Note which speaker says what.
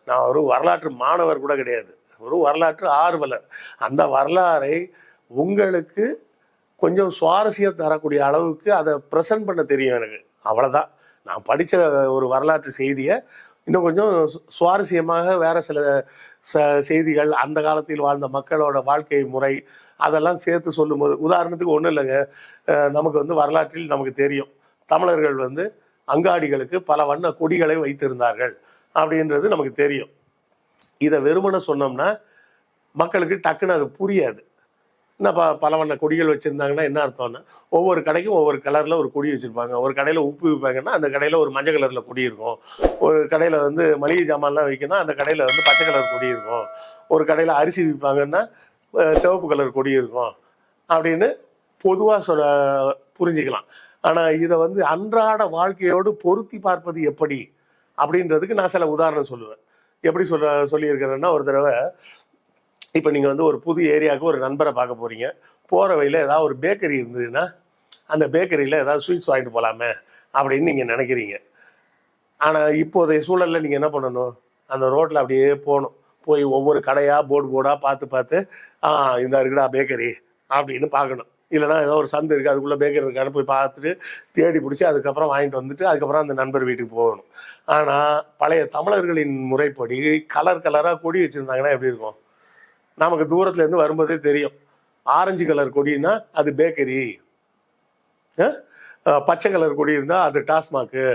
Speaker 1: நான் ஒரு வரலாற்று மாணவர் கூட கிடையாது, ஒரு வரலாற்று ஆர்வலர். அந்த வரலாறை உங்களுக்கு கொஞ்சம் சுவாரஸ்யம் தரக்கூடிய அளவுக்கு அதை ப்ரெசென்ட் பண்ண தெரியும் எனக்கு, அவ்வளோதான். நான் படித்த ஒரு வரலாற்று செய்தியை இன்னும் கொஞ்சம் சுவாரஸ்யமாக வேறு சில செய்திகள், அந்த காலத்தில் வாழ்ந்த மக்களோட வாழ்க்கை முறை, அதெல்லாம் சேர்த்து சொல்லும்போது, உதாரணத்துக்கு ஒன்றும் இல்லைங்க, நமக்கு வரலாற்றில் நமக்கு தெரியும் தமிழர்கள் அங்காடிகளுக்கு பல வண்ண கொடிகளை வைத்திருந்தார்கள் அப்படின்றது நமக்கு தெரியும். இதை வெறுமனை சொன்னோம்னா மக்களுக்கு டக்குன்னு அது புரியாது. என்ன பல வண்ண கொடிகள் வச்சுருந்தாங்கன்னா என்ன அர்த்தம்னா, ஒவ்வொரு கடைக்கும் ஒவ்வொரு கலரில் ஒரு கொடி வச்சுருப்பாங்க. ஒரு கடையில் உப்பு விற்பாங்கன்னா அந்த கடையில் ஒரு மஞ்சள் கலரில் கொடி இருக்கும். ஒரு கடையில் மளிகை சாமான்லாம் வைக்கணும், அந்த கடையில் பச்சை கலர் கொடி இருக்கும். ஒரு கடையில் அரிசி விற்பாங்கன்னா சிவப்பு கலர் கொடி இருக்கும் அப்படின்னு பொதுவாக புரிஞ்சுக்கலாம். ஆனால் இதை அன்றாட வாழ்க்கையோடு பொருத்தி பார்ப்பது எப்படி அப்படின்றதுக்கு நான் சில உதாரணம் சொல்லுவேன். எப்படி சொல்லியிருக்கிறேன்னா, ஒரு தடவை இப்போ நீங்கள் ஒரு புது ஏரியாவுக்கு ஒரு நண்பரை பார்க்க போகிறீங்க. போகிற வழியில் ஏதாவது ஒரு பேக்கரி இருந்ததுன்னா அந்த பேக்கரியில் ஏதாவது ஸ்வீட்ஸ் வாங்கிட்டு போகலாமே அப்படின்னு நீங்கள் நினைக்கிறீங்க. ஆனால் இப்போதைய சூழலில் நீங்கள் என்ன பண்ணணும், அந்த ரோட்டில் அப்படியே போகணும். போய் ஒவ்வொரு கடையாக போர்டாக பார்த்து இந்த இருக்குடா பேக்கரி அப்படின்னு பார்க்கணும். இல்லைனா ஏதோ ஒரு சந்து இருக்குது, அதுக்குள்ளே பேக்கரி இருக்கான்னு போய் பார்த்துட்டு தேடி பிடிச்சி அதுக்கப்புறம் வாங்கிட்டு வந்துட்டு அதுக்கப்புறம் அந்த நண்பர் வீட்டுக்கு போகணும். ஆனால் பழைய தமிழர்களின் முறைப்படி கலர் கலராக கொடி வச்சுருந்தாங்கன்னா எப்படி இருக்கும், நமக்கு தூரத்துலேருந்து வரும்போதே தெரியும். ஆரஞ்சு கலர் கொடினா அது பேக்கரி, பச்சை கலர் கொடி இருந்தால் அது டாஸ்மாக்கு,